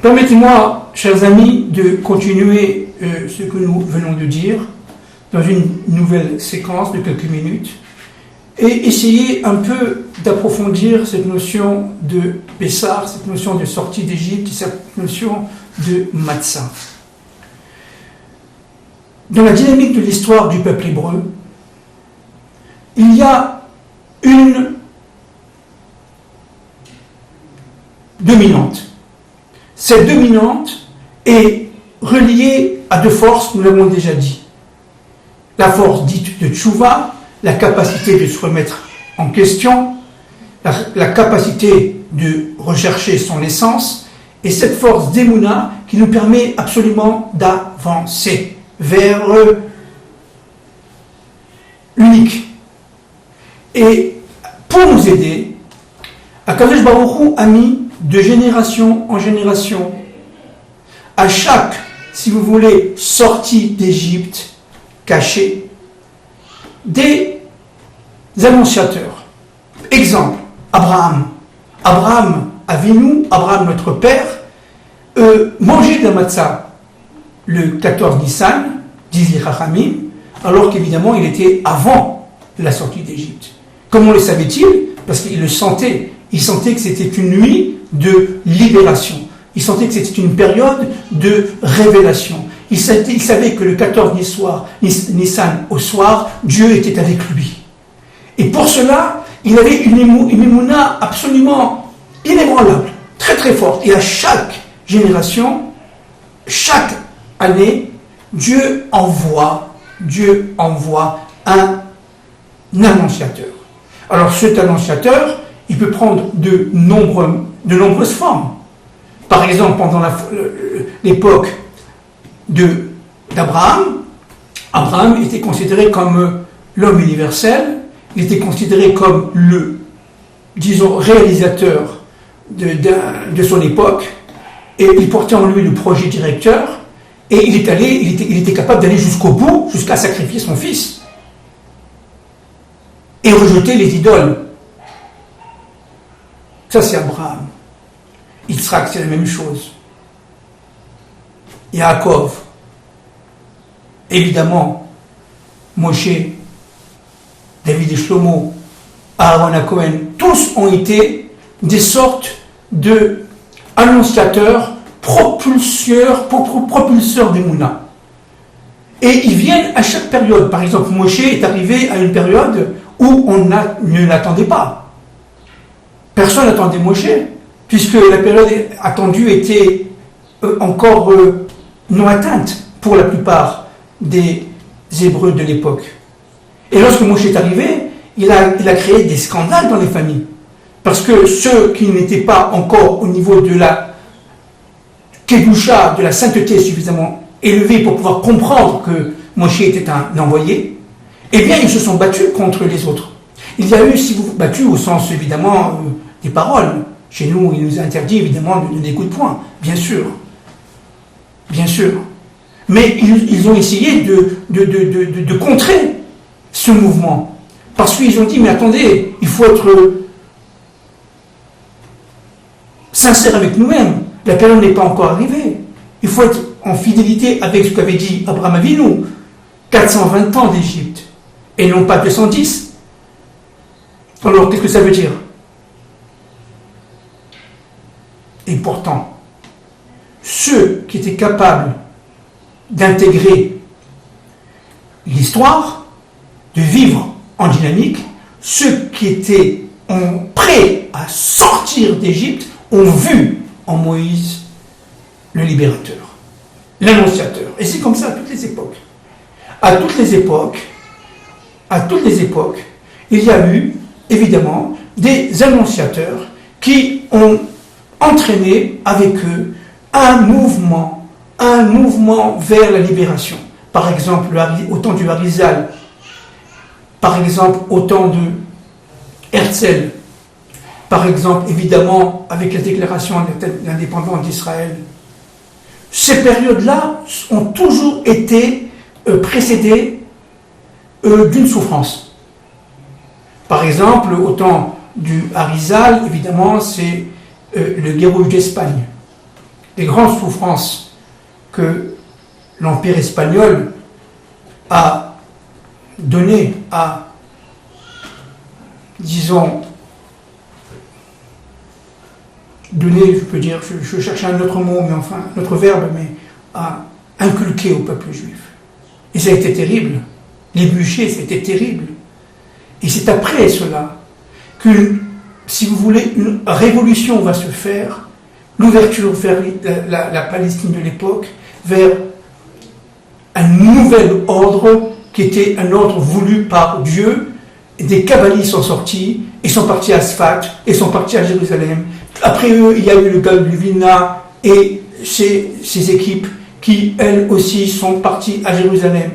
Permettez-moi, chers amis, de continuer ce que nous venons de dire dans une nouvelle séquence de quelques minutes et essayer un peu d'approfondir cette notion de Pessah, cette notion de sortie d'Égypte, cette notion de Matzah. Dans la dynamique de l'histoire du peuple hébreu, il y a une dominante. Cette dominante est reliée à deux forces, nous l'avons déjà dit. La force dite de Tchouva, la capacité de se remettre en question, la capacité de rechercher son essence, et cette force d'Emouna qui nous permet absolument d'avancer vers l'unique. Et pour nous aider, Akadosh Baruch Hu a mis de génération en génération, à chaque, si vous voulez, sortie d'Égypte cachée, des annonciateurs. Exemple, Abraham. Abraham Avinu, Abraham notre père, mangeait de la matzah le 14 Nissan, disent les Chachamim, alors qu'évidemment il était avant la sortie d'Égypte. Comment le savait-il? Parce qu'il le sentait. Il sentait que c'était une nuit de libération. Il sentait que c'était une période de révélation. Il savait que le 14 Nissan au soir, Dieu était avec lui. Et pour cela, il avait une émouna absolument inébranlable, très très forte. Et à chaque génération, chaque année, Dieu envoie un annonciateur. Alors cet annonciateur, il peut prendre de nombreuses formes. Par exemple, pendant l'époque d'Abraham, Abraham était considéré comme l'homme universel, il était considéré comme le, disons, réalisateur de son époque, et il portait en lui le projet directeur, et il était capable d'aller jusqu'au bout, jusqu'à sacrifier son fils, et rejeter les idoles. Ça, c'est Abraham. Yitzhak, c'est la même chose. Yaakov. Évidemment, Moshe, David et Shlomo, Aaron à Cohen, tous ont été des sortes de annonciateurs, propulseurs d'Emouna. Et ils viennent à chaque période. Par exemple, Moshe est arrivé à une période où on ne l'attendait pas. Personne n'attendait Moshe, puisque la période attendue était encore non atteinte pour la plupart des Hébreux de l'époque. Et lorsque Moshe est arrivé, il a créé des scandales dans les familles. Parce que ceux qui n'étaient pas encore au niveau de la Kedusha, de la sainteté suffisamment élevée pour pouvoir comprendre que Moshe était un envoyé, eh bien ils se sont battus contre les autres. Il y a eu, si vous battus au sens évidemment des paroles. Chez nous, il nous a interdit évidemment de donner des coups de poing, bien sûr. Bien sûr. Mais ils ont essayé de contrer ce mouvement. Parce qu'ils ont dit, mais attendez, il faut être sincère avec nous-mêmes. La période n'est pas encore arrivée. Il faut être en fidélité avec ce qu'avait dit Abraham Avinu. 420 ans d'Égypte. Et non pas 210. Alors, qu'est-ce que ça veut dire? Et pourtant, ceux qui étaient capables d'intégrer l'histoire, de vivre en dynamique, ceux qui étaient prêts à sortir d'Égypte, ont vu en Moïse le libérateur, l'annonciateur. Et c'est comme ça à toutes les époques. À toutes les époques, il y a eu, évidemment, des annonciateurs qui ont entraîné avec eux un mouvement vers la libération. Par exemple, au temps du Harizal, par exemple, au temps de Herzl, par exemple, évidemment, avec la déclaration d'indépendance d'Israël. Ces périodes-là ont toujours été précédées d'une souffrance. Par exemple, au temps du Harizal, évidemment, c'est le Guérouge d'Espagne. des grandes souffrances que l'Empire espagnol a donné à, disons, donner, je peux dire, je cherche un autre mot, mais enfin, un autre verbe, mais à inculquer au peuple juif. Et ça a été terrible. Les bûchers, c'était terrible. Et c'est après cela que, si vous voulez, une révolution va se faire, l'ouverture vers la Palestine de l'époque, vers un nouvel ordre qui était un ordre voulu par Dieu. Des kabbalistes sont sortis, ils sont partis à Sfat, ils sont partis à Jérusalem. Après eux, il y a eu le Gal de Vilna et ces équipes qui, elles aussi, sont parties à Jérusalem,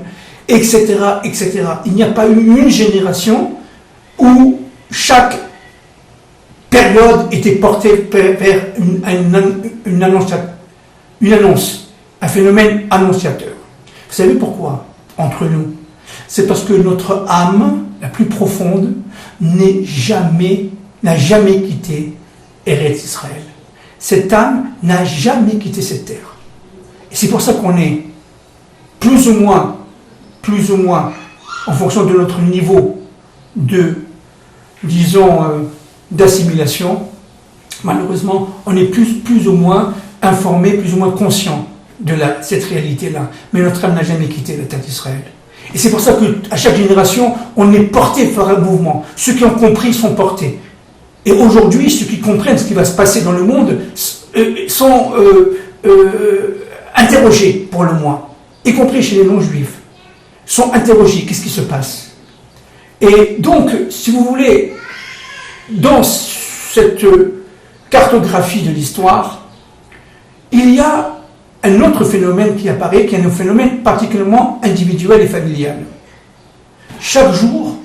etc., etc. Il n'y a pas eu une génération où chaque période était portée vers une annonce, un phénomène annonciateur. Vous savez pourquoi, entre nous? C'est parce que notre âme, la plus profonde, n'a jamais quitté Eretz Israël. Cette âme n'a jamais quitté cette terre. Et c'est pour ça qu'on est plus ou moins, en fonction de notre niveau de, disons, d'assimilation, malheureusement, on est plus ou moins informé, plus ou moins conscient de cette réalité-là. Mais notre âme n'a jamais quitté la terre d'Israël. Et c'est pour ça qu'à chaque génération, on est porté par un mouvement. Ceux qui ont compris sont portés. Et aujourd'hui, ceux qui comprennent ce qui va se passer dans le monde sont interrogés, pour le moins, y compris chez les non-juifs, sont interrogés. Qu'est-ce qui se passe? Et donc, si vous voulez, dans cette cartographie de l'histoire, il y a un autre phénomène qui apparaît, qui est un phénomène particulièrement individuel et familial. Chaque jour,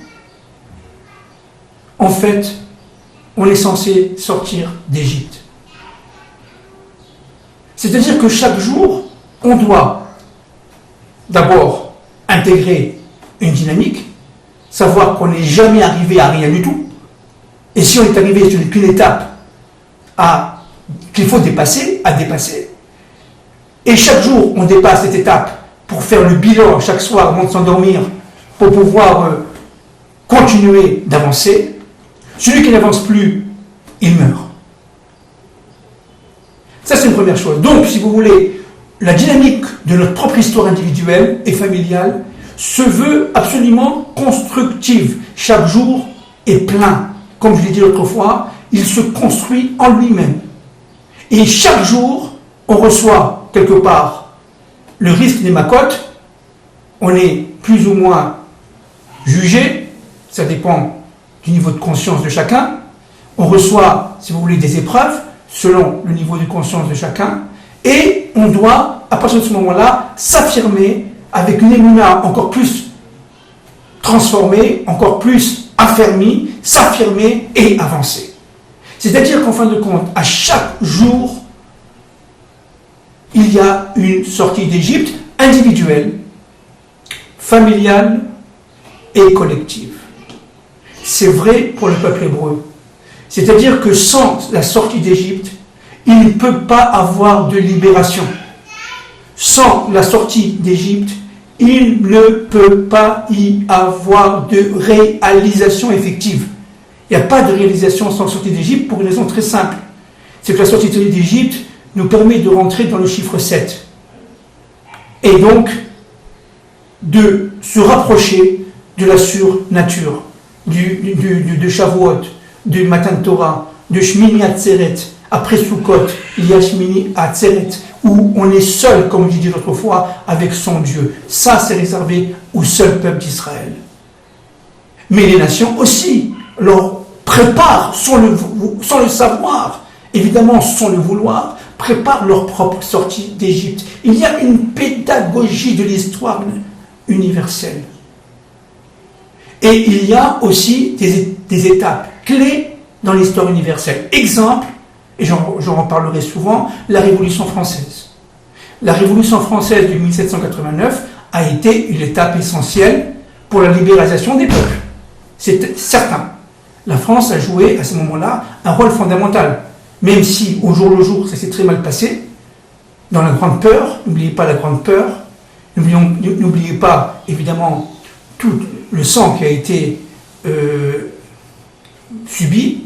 en fait, on est censé sortir d'Égypte. C'est-à-dire que chaque jour, on doit d'abord intégrer une dynamique, savoir qu'on n'est jamais arrivé à rien du tout, et si on est arrivé sur une étape qu'il faut dépasser, et chaque jour, on dépasse cette étape pour faire le bilan chaque soir avant de s'endormir, pour pouvoir continuer d'avancer. Celui qui n'avance plus, il meurt. Ça, c'est une première chose. Donc, si vous voulez, la dynamique de notre propre histoire individuelle et familiale se veut absolument constructive. Chaque jour est plein. Comme je l'ai dit l'autre fois, il se construit en lui-même. Et chaque jour, on reçoit quelque part le risque des macotes, on est plus ou moins jugé, ça dépend du niveau de conscience de chacun, on reçoit, si vous voulez, des épreuves selon le niveau de conscience de chacun, et on doit, à partir de ce moment-là, s'affirmer avec une émuna encore plus transformée, encore plus affermie, s'affirmer et avancer. C'est-à-dire qu'en fin de compte, à chaque jour, il y a une sortie d'Égypte individuelle, familiale et collective. C'est vrai pour le peuple hébreu. C'est-à-dire que sans la sortie d'Égypte, il ne peut pas avoir de libération. Sans la sortie d'Égypte, il ne peut pas y avoir de réalisation effective. Il n'y a pas de réalisation sans sortie d'Égypte pour une raison très simple. C'est que la sortie d'Égypte nous permet de rentrer dans le chiffre 7. Et donc, de se rapprocher de la surnature, de Shavuot, du Matan Torah, de Shmini Atzeret. Après Sukkot, il y a Shmini Atzeret, où on est seul, comme je dit l'autre fois, avec son Dieu. Ça, c'est réservé au seul peuple d'Israël. Mais les nations aussi leur préparent, sans le savoir, évidemment sans le vouloir, préparent leur propre sortie d'Égypte. Il y a une pédagogie de l'histoire universelle. Et il y a aussi des étapes clés dans l'histoire universelle. Exemple, et j'en reparlerai souvent, la Révolution française. La Révolution française de 1789 a été une étape essentielle pour la libéralisation des peuples. C'est certain. La France a joué à ce moment-là un rôle fondamental. Même si, au jour le jour, ça s'est très mal passé, dans la grande peur. N'oubliez pas la grande peur. N'oubliez pas, évidemment, tout le sang qui a été subi,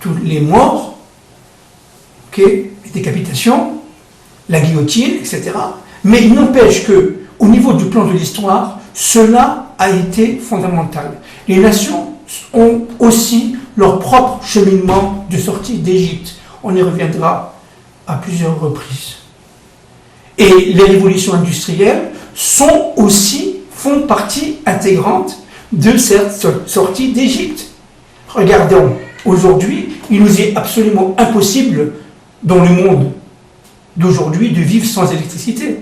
tous les morts, les décapitations, la guillotine, etc. Mais il n'empêche que, au niveau du plan de l'histoire, cela a été fondamental. Les nations ont aussi leur propre cheminement de sortie d'Égypte. On y reviendra à plusieurs reprises. Et les révolutions industrielles font partie intégrante de cette sortie d'Égypte. Regardons, aujourd'hui, il nous est absolument impossible, dans le monde d'aujourd'hui, de vivre sans électricité.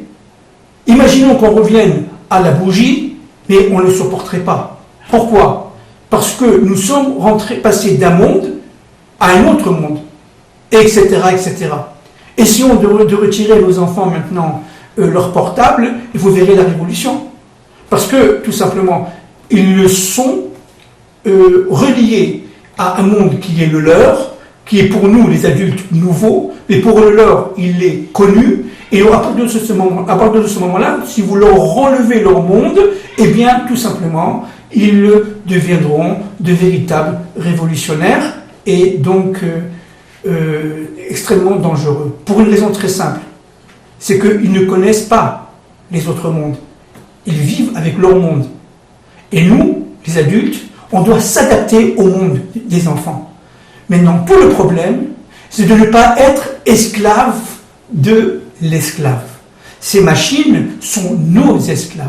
Imaginons qu'on revienne à la bougie, mais on ne le supporterait pas. Pourquoi? Parce que nous sommes passés d'un monde à un autre monde, etc., etc. Et si on de retirer nos enfants maintenant leur portable, vous verrez la révolution. Parce que, tout simplement, ils le sont reliés à un monde qui est le leur, qui est pour nous, les adultes, nouveau, mais pour le leur, il est connu. Et à partir de ce moment-là, si vous leur enlevez leur monde, eh bien, tout simplement, ils deviendront de véritables révolutionnaires et donc extrêmement dangereux. Pour une raison très simple, c'est qu'ils ne connaissent pas les autres mondes. Ils vivent avec leur monde. Et nous, les adultes, on doit s'adapter au monde des enfants. Maintenant, tout le problème, c'est de ne pas être esclave de l'esclave. Ces machines sont nos esclaves.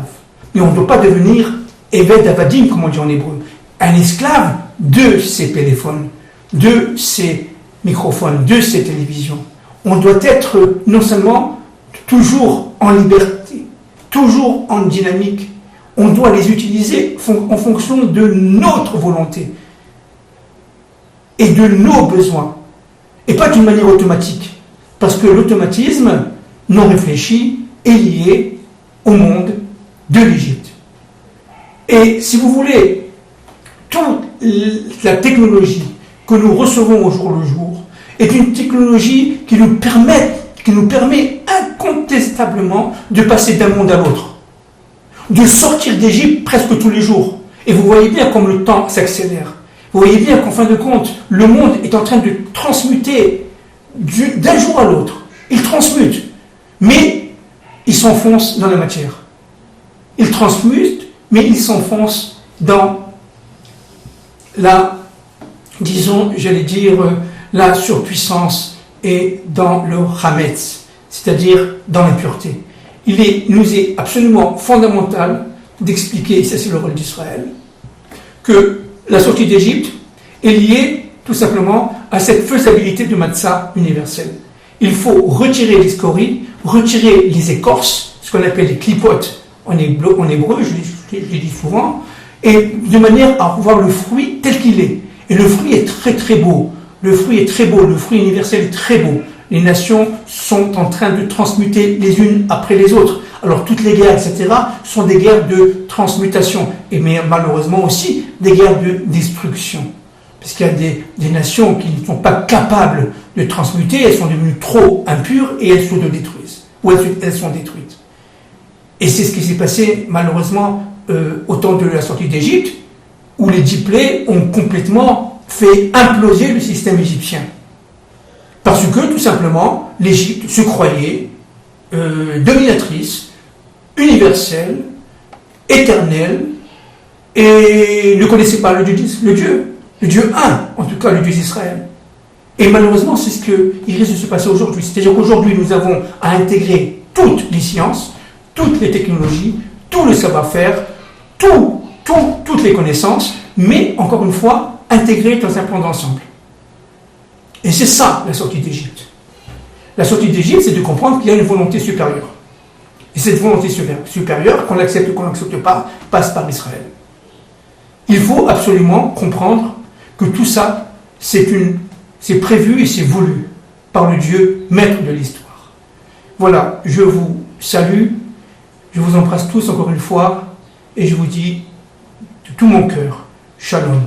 Mais on ne doit pas devenir Eved Avadim, comme on dit en hébreu. Un esclave de ces téléphones, de ces microphones, de ces télévisions. On doit être non seulement toujours en liberté, toujours en dynamique, on doit les utiliser en fonction de notre volonté et de nos besoins, et pas d'une manière automatique, parce que l'automatisme non réfléchi est lié au monde de l'Égypte. Et si vous voulez, toute la technologie que nous recevons au jour le jour est une technologie qui nous permet incontestablement de passer d'un monde à l'autre, de sortir d'Égypte presque tous les jours. Et vous voyez bien comme le temps s'accélère. Vous voyez bien qu'en fin de compte, le monde est en train de transmuter d'un jour à l'autre. Il transmute, mais il s'enfonce dans la matière. Il transmute, mais il s'enfonce dans la, disons, j'allais dire, la surpuissance et dans le hametz, c'est-à-dire dans l'impureté. Il nous est absolument fondamental d'expliquer, et ça c'est le rôle d'Israël, que la sortie d'Égypte est liée tout simplement à cette faisabilité de matzah universelle. Il faut retirer les scories, retirer les écorces, ce qu'on appelle les clipotes en hébreu, je l'ai dit souvent, et de manière à voir le fruit tel qu'il est. Et le fruit est très très beau. Le fruit est très beau, le fruit universel est très beau. Les nations sont en train de transmuter les unes après les autres. Alors toutes les guerres, etc., sont des guerres de transmutation, et mais malheureusement aussi des guerres de destruction. Parce qu'il y a des nations qui ne sont pas capables de transmuter, elles sont devenues trop impures et elles se détruisent. Ou elles sont détruites. Et c'est ce qui s'est passé malheureusement au temps de la sortie d'Égypte, où les 10 plaies ont complètement fait imploser le système égyptien. Parce que, tout simplement, l'Égypte se croyait dominatrice, universelle, éternelle, et ne connaissait pas le Dieu un, en tout cas le Dieu d'Israël. Et malheureusement, c'est ce qui risque de se passer aujourd'hui. C'est-à-dire qu'aujourd'hui, nous avons à intégrer toutes les sciences, toutes les technologies, tout le savoir-faire, toutes les connaissances, mais, encore une fois, intégrées dans un plan d'ensemble. Et c'est ça, la sortie d'Égypte. La sortie d'Égypte, c'est de comprendre qu'il y a une volonté supérieure. Et cette volonté supérieure, qu'on accepte ou qu'on n'accepte pas, passe par Israël. Il faut absolument comprendre que tout ça, c'est prévu et c'est voulu par le Dieu maître de l'histoire. Voilà, je vous salue, je vous embrasse tous encore une fois, et je vous dis de tout mon cœur, Shalom.